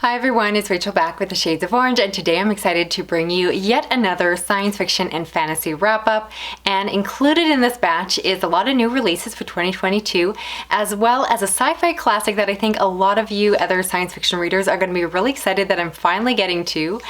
Hi everyone, it's Rachel back with the Shades of Orange, and today I'm excited to bring you yet another science fiction and fantasy wrap-up. And included in this batch is a lot of new releases for 2022, as well as a sci-fi classic that I think a lot of you other science fiction readers are going to be really excited that I'm finally getting to.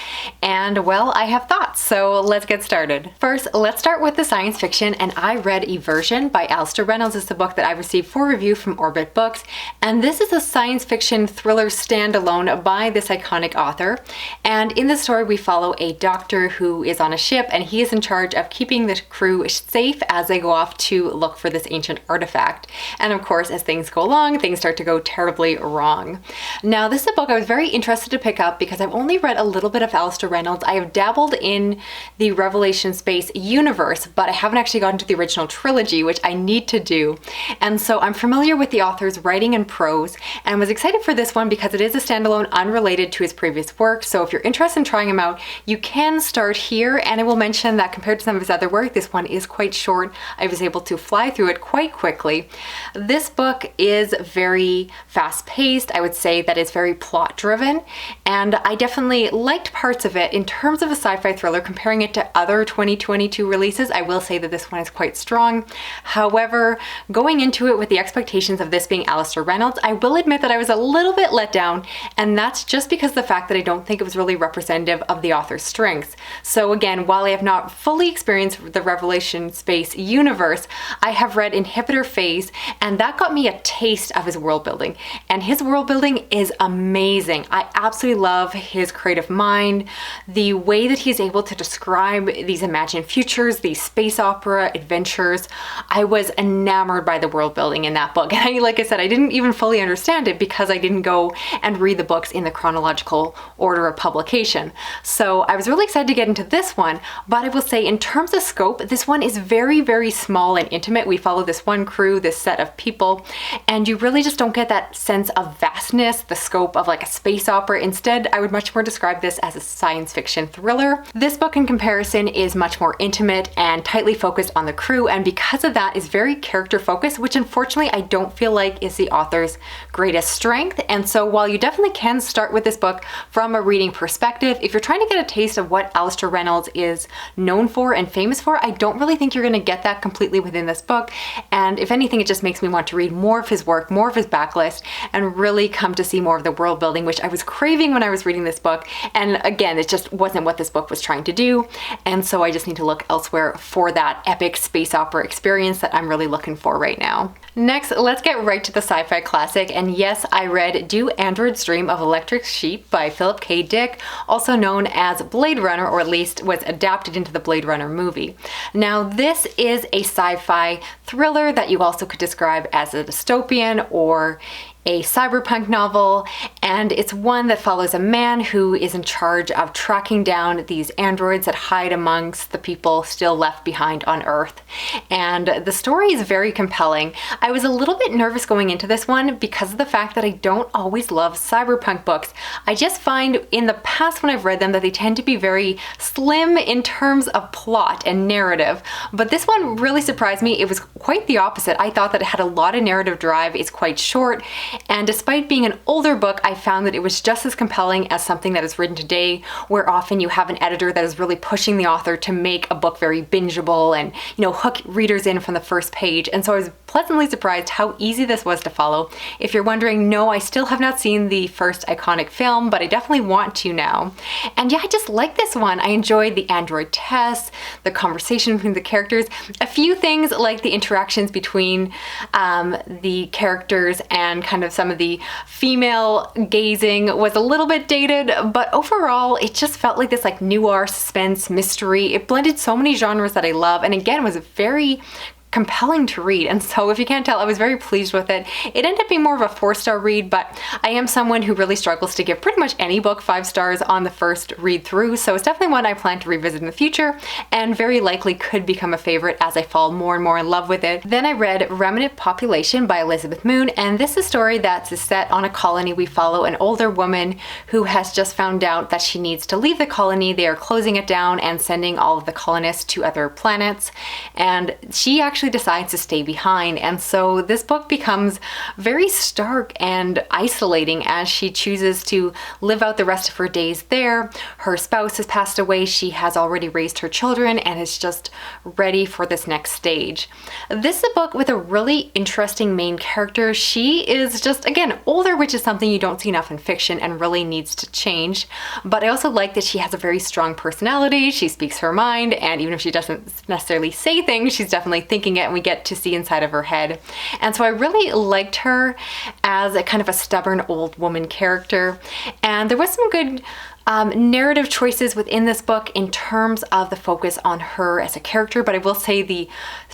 And well, I have thoughts, so let's get started. First, let's start with the science fiction, and I read Eversion by Alastair. Reynolds is the book that I received for review from Orbit Books, and this is a science fiction thriller standalone by this iconic author. And in the story we follow a doctor who is on a ship, and he is in charge of keeping the crew safe as they go off to look for this ancient artifact. And of course, as things go along, things start to go terribly wrong. Now, this is a book I was very interested to pick up because I've only read a little bit of Alastair Reynolds. I have dabbled in the Revelation Space universe, but I haven't actually gotten to the original trilogy, which I need to do. And so I'm familiar with the author's writing and prose, and was excited for this one because it is a standalone, unrelated to his previous work. So if you're interested in trying him out, you can start here. And I will mention that compared to some of his other work, this one is quite short. I was able to fly through it quite quickly. This book is very fast-paced. I would say that it's very plot-driven, and I definitely liked parts of it. In terms of a sci-fi thriller, comparing it to other 2022 releases, I will say that this one is quite strong. However, going into it with the expectations of this being Alastair Reynolds, I will admit that I was a little bit let down, and that's just because of the fact that I don't think it was really representative of the author's strengths. So again, while I have not fully experienced the Revelation Space universe, I have read Inhibitor Phase, and that got me a taste of his world building. And his world building is amazing. I absolutely love his creative mind, the way that he's able to describe these imagined futures, these space opera adventures. I was enamored by the world building in that book. And like I said, I didn't even fully understand it because I didn't go and read the books in the chronological order of publication. So I was really excited to get into this one, but I will say in terms of scope, this one is very, very small and intimate. We follow this one crew, this set of people, and you really just don't get that sense of vastness, the scope of like a space opera. Instead, I would much more describe this as a science fiction thriller. This book in comparison is much more intimate and tightly focused on the crew, and because of that is very character focused, which unfortunately I don't feel like is the author's greatest strength. And so while you definitely can start with this book from a reading perspective, if you're trying to get a taste of what Alastair Reynolds is known for and famous for, I don't really think you're going to get that completely within this book. And if anything, it just makes me want to read more of his work, more of his backlist, and really come to see more of the world building, which I was craving when I was reading this book. And again, it just wasn't what this book was trying to do. And so I just need to look elsewhere for that epic space opera experience that I'm really looking for right now. Next, let's get right to the sci-fi classic. And yes, I read Do Androids Dream of Electric Sheep by Philip K. Dick, also known as Blade Runner, or at least was adapted into the Blade Runner movie. Now, this is a sci-fi thriller that you also could describe as a dystopian or a cyberpunk novel, and it's one that follows a man who is in charge of tracking down these androids that hide amongst the people still left behind on Earth. And the story is very compelling. I was a little bit nervous going into this one because of the fact that I don't always love cyberpunk books. I just find in the past when I've read them that they tend to be very slim in terms of plot and narrative, but this one really surprised me. It was quite the opposite. I thought that it had a lot of narrative drive. It's quite short, and despite being an older book, I found that it was just as compelling as something that is written today, where often you have an editor that is really pushing the author to make a book very bingeable and, hook readers in from the first page. And so I was pleasantly surprised how easy this was to follow. If you're wondering, no, I still have not seen the first iconic film, but I definitely want to now. And yeah, I just like this one. I enjoyed the android tests, the conversation between the characters, a few things like the interactions between the characters and kind of some of the female gazing was a little bit dated, but overall it just felt like this like noir, suspense, mystery. It blended so many genres that I love, and again was very compelling to read. And so if you can't tell, I was very pleased with it. It ended up being more of a 4-star read, but I am someone who really struggles to give pretty much any book 5 stars on the first read through. So it's definitely one I plan to revisit in the future, and very likely could become a favorite as I fall more and more in love with it. Then I read Remnant Population by Elizabeth Moon, and this is a story that's set on a colony. We follow an older woman who has just found out that she needs to leave the colony. They are closing it down and sending all of the colonists to other planets. And she actually actually decides to stay behind. And so this book becomes very stark and isolating as she chooses to live out the rest of her days there. Her spouse has passed away, she has already raised her children, and is just ready for this next stage. This is a book with a really interesting main character. She is just, again, older, which is something you don't see enough in fiction and really needs to change. But I also like that she has a very strong personality. She speaks her mind, and even if she doesn't necessarily say things, she's definitely thinking it, and we get to see inside of her head. And so I really liked her as a kind of a stubborn old woman character. And there was some good narrative choices within this book in terms of the focus on her as a character, but I will say the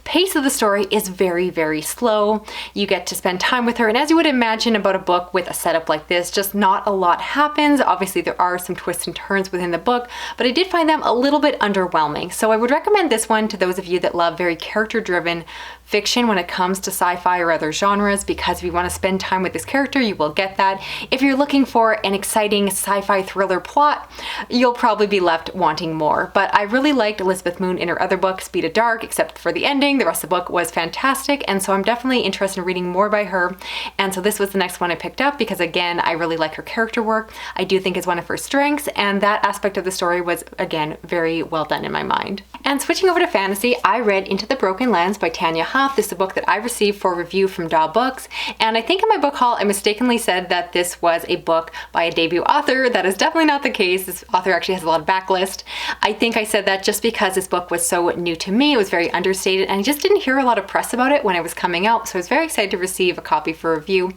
pace of the story is very, very slow. You get to spend time with her, and as you would imagine about a book with a setup like this, just not a lot happens. Obviously there are some twists and turns within the book, but I did find them a little bit underwhelming. So I would recommend this one to those of you that love very character-driven fiction when it comes to sci-fi or other genres, because if you want to spend time with this character, you will get that. If you're looking for an exciting sci-fi thriller plot, you'll probably be left wanting more. But I really liked Elizabeth Moon in her other book, Speed of Dark, except for the ending. The rest of the book was fantastic, and so I'm definitely interested in reading more by her. And so this was the next one I picked up because, again, I really like her character work. I do think is one of her strengths, and that aspect of the story was, again, very well done in my mind. And switching over to fantasy, I read Into the Broken Lands by Tanya. Huff. This is a book that I received for review from Daw Books, and I think in my book haul I mistakenly said that this was a book by a debut author. That is definitely not the case. This author actually has a lot of backlist. I think I said that just because this book was so new to me. It was very understated, and I just didn't hear a lot of press about it when it was coming out, so I was very excited to receive a copy for review.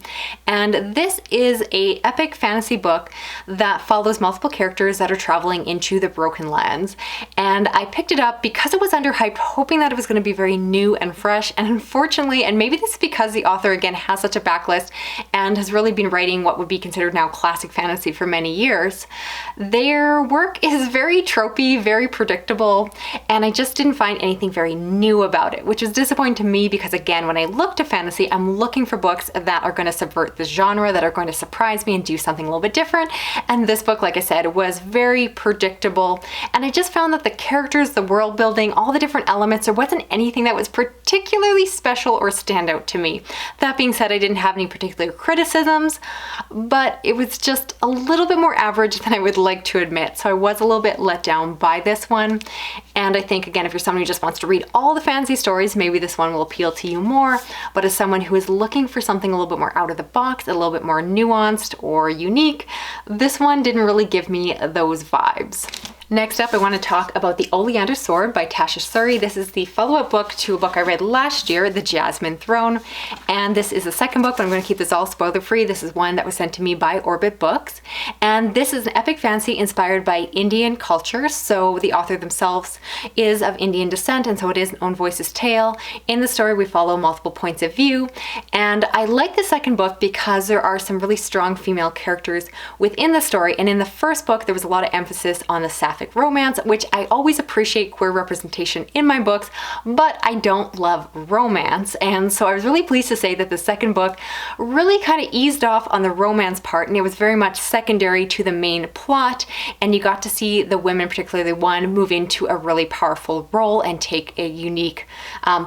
And this is a epic fantasy book that follows multiple characters that are traveling into the Broken Lands, and I picked it up because it was underhyped, hoping that it was going to be very new and fresh. And unfortunately, and maybe this is because the author, again, has such a backlist and has really been writing what would be considered now classic fantasy for many years, their work is very tropey, very predictable, and I just didn't find anything very new about it, which is disappointing to me because, again, when I look to fantasy, I'm looking for books that are going to subvert the genre, that are going to surprise me and do something a little bit different. And this book, like I said, was very predictable, and I just found that the characters, the world building, all the different elements, there wasn't anything that was particularly special or stand out to me. That being said, I didn't have any particular criticisms, but it was just a little bit more average than I would like to admit. So I was a little bit let down by this one. And I think, again, if you're someone who just wants to read all the fantasy stories, maybe this one will appeal to you more. But as someone who is looking for something a little bit more out of the box, a little bit more nuanced or unique, this one didn't really give me those vibes. Next up, I want to talk about The Oleander Sword by Tasha Suri. This is the follow-up book to a book I read last year, The Jasmine Throne. And this is the second book, but I'm going to keep this all spoiler-free. This is one that was sent to me by Orbit Books. And this is an epic fantasy inspired by Indian culture. So the author themselves is of Indian descent, and so it is an own voices tale. In the story, we follow multiple points of view. And I like the second book because there are some really strong female characters within the story. And in the first book, there was a lot of emphasis on the sapphic romance, which I always appreciate queer representation in my books, but I don't love romance. And so I was really pleased to say that the second book really kind of eased off on the romance part, and it was very much secondary to the main plot, and you got to see the women, particularly one, move into a really powerful role and take a unique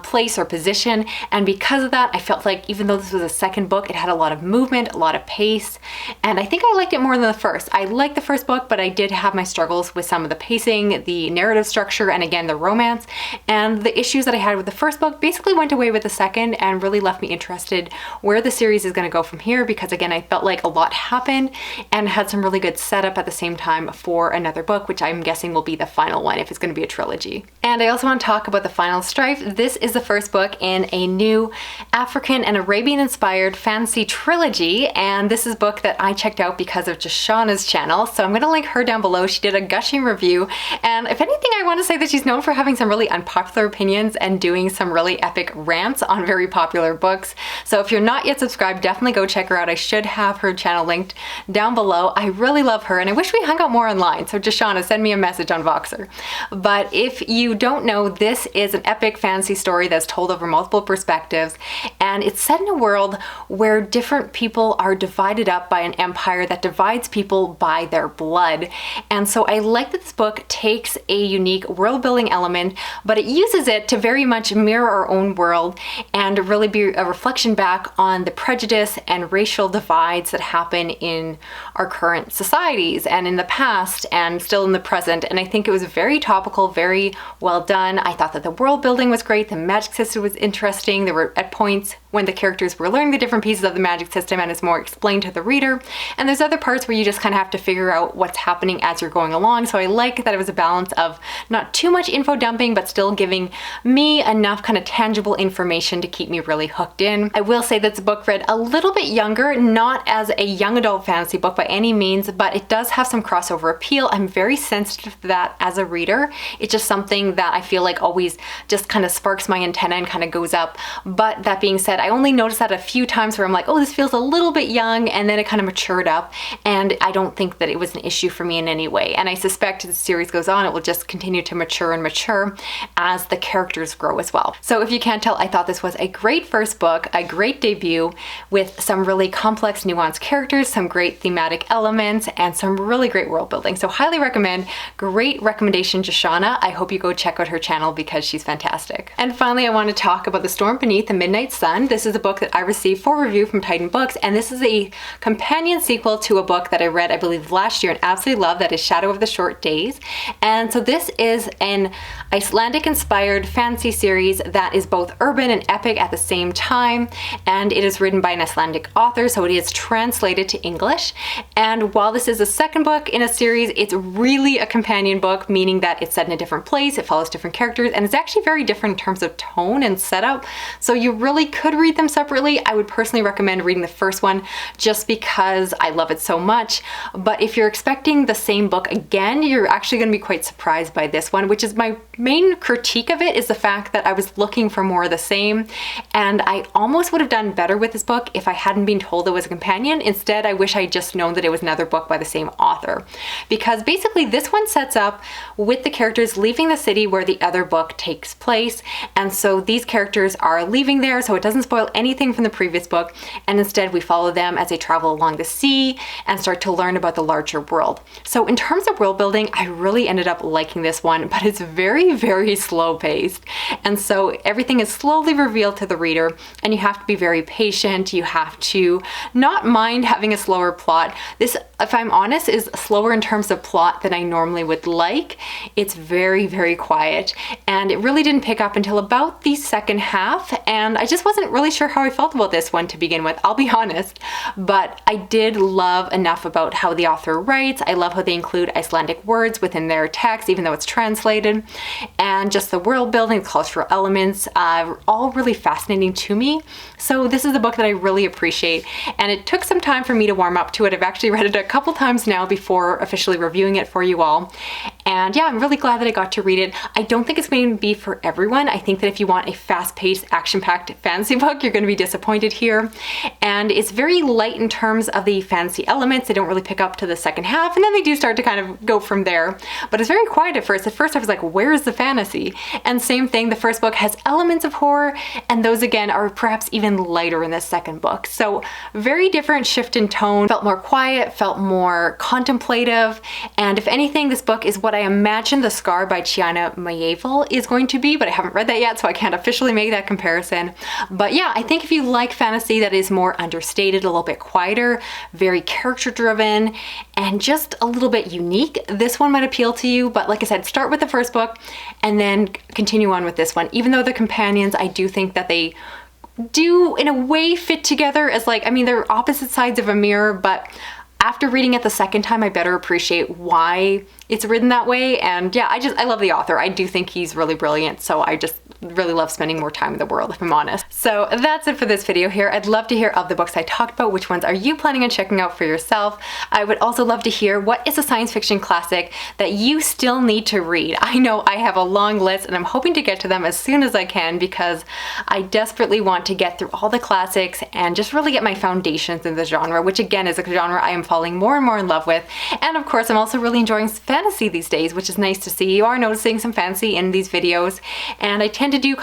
place or position. And because of that, I felt like even though this was a second book, it had a lot of movement, a lot of pace, and I think I liked it more than the first. I liked the first book, but I did have my struggles with some of the pacing, the narrative structure, and again, the romance. And the issues that I had with the first book basically went away with the second and really left me interested where the series is going to go from here, because again, I felt like a lot happened and had some really good setup at the same time for another book, which I'm guessing will be the final one if it's going to be a trilogy. And I also want to talk about the final Strife. This is the first book in a new African and Arabian inspired fantasy trilogy, and this is a book that I checked out because of Jashana's channel, so I'm going to link her down below. She did a gushing review, and if anything, I want to say that she's known for having some really unpopular opinions and doing some really epic rants on very popular books. So if you're not yet subscribed, definitely go check her out. I should have her channel linked down below. I really love her, and I wish we hung out more online, so Jashana, send me a message on Voxer. But if you don't know, this is an epic fantasy story that's told over multiple perspectives, and it's set in a world where different people are divided up by an empire that divides people by their blood. And so I like that that this book takes a unique world building element, but it uses it to very much mirror our own world and really be a reflection back on the prejudice and racial divides that happen in our current societies and in the past and still in the present. And I think it was very topical, very well done. I thought that the world building was great. The magic system was interesting. There were at points when the characters were learning the different pieces of the magic system and it's more explained to the reader. And there's other parts where you just kind of have to figure out what's happening as you're going along. So I like that it was a balance of not too much info dumping, but still giving me enough kind of tangible information to keep me really hooked in. I will say that the book read a little bit younger, not as a young adult fantasy book by any means, but it does have some crossover appeal. I'm very sensitive to that as a reader. It's just something that I feel like always just kind of sparks my antenna and kind of goes up. But that being said, I only noticed that a few times where I'm like, oh, this feels a little bit young, and then it kind of matured up, and I don't think that it was an issue for me in any way. And I suspect as the series goes on, it will just continue to mature and mature as the characters grow as well. So if you can't tell, I thought this was a great first book, a great debut with some really complex, nuanced characters, some great thematic elements, and some really great world building. So highly recommend. Great recommendation, Joshana. I hope you go check out her channel because she's fantastic. And finally, I want to talk about The Storm Beneath the Midnight Sun. This is a book that I received for review from Titan Books, and this is a companion sequel to a book that I read, I believe, last year and absolutely love, that is Shadow of the Short Days. And so this is an Icelandic-inspired fantasy series that is both urban and epic at the same time, and it is written by an Icelandic author, so it is translated to English. And while this is a second book in a series, it's really a companion book, meaning that it's set in a different place, it follows different characters, and it's actually very different in terms of tone and setup. So you really could read them separately. I would personally recommend reading the first one just because I love it so much. But if you're expecting the same book again, you're actually going to be quite surprised by this one, which is my main critique of it, is the fact that I was looking for more of the same. And I almost would have done better with this book if I hadn't been told it was a companion. Instead, I wish I had just known that it was another book by the same author. Because basically this one sets up with the characters leaving the city where the other book takes place. And so these characters are leaving there, so it doesn't spoil anything from the previous book. And instead we follow them as they travel along the sea and start to learn about the larger world. So in terms of world building, I really ended up liking this one, but it's very, very slow paced. And so everything is slowly revealed to the reader, and you have to be very patient. You have to not mind having a slower plot. This, if I'm honest, is slower in terms of plot than I normally would like. It's very, very quiet, and it really didn't pick up until about the second half, and I just wasn't really sure how I felt about this one to begin with, I'll be honest. But I did love enough about how the author writes. I love how they include Icelandic words within their text, even though it's translated, and just the world building, the cultural elements, all really fascinating to me. So this is a book that I really appreciate, and it took some time for me to warm up to it. I've actually read it a couple times now before officially reviewing it for you all. And yeah, I'm really glad that I got to read it. I don't think it's going to be for everyone. I think that if you want a fast-paced, action-packed fantasy book, you're going to be disappointed here. And it's very light in terms of the fantasy elements. They don't really pick up to the second half, and then they do start to kind of go from there. But it's very quiet at first. At first I was like, where's the fantasy? And same thing, the first book has elements of horror, and those again are perhaps even lighter in the second book. So very different shift in tone. Felt more quiet, felt more contemplative, and if anything, this book is what I imagine The Scar by Chiana Maievel is going to be, but I haven't read that yet, so I can't officially make that comparison. But yeah, I think if you like fantasy that is more understated, a little bit quieter, very character driven, and just a little bit unique, this one might appeal to you. But like I said, start with the first book and then continue on with this one. Even though the companions, I do think that they do in a way fit together as, like, I mean, they're opposite sides of a mirror, but after reading it the second time, I better appreciate why it's written that way. And yeah, I love the author. I do think he's really brilliant, so I just really love spending more time in the world, if I'm honest. So that's it for this video here. I'd love to hear of the books I talked about. Which ones are you planning on checking out for yourself? I would also love to hear what is a science fiction classic that you still need to read. I know I have a long list, and I'm hoping to get to them as soon as I can because I desperately want to get through all the classics and just really get my foundations in the genre, which again is a genre I am falling more and more in love with. And of course, I'm also really enjoying fantasy these days, which is nice to see. You are noticing some fantasy in these videos, and I tend to do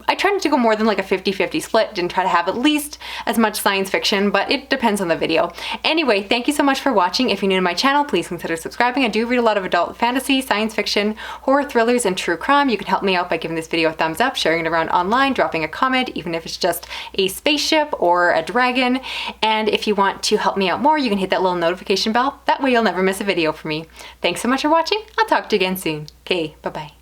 I try not to go more than like a 50-50 split and try to have at least as much science fiction, but it depends on the video. Anyway, thank you so much for watching. If you're new to my channel, please consider subscribing. I do read a lot of adult fantasy, science fiction, horror thrillers, and true crime. You can help me out by giving this video a thumbs up, sharing it around online, dropping a comment, even if it's just a spaceship or a dragon. And if you want to help me out more, you can hit that little notification bell. That way you'll never miss a video from me. Thanks so much for watching. I'll talk to you again soon. Okay, bye-bye.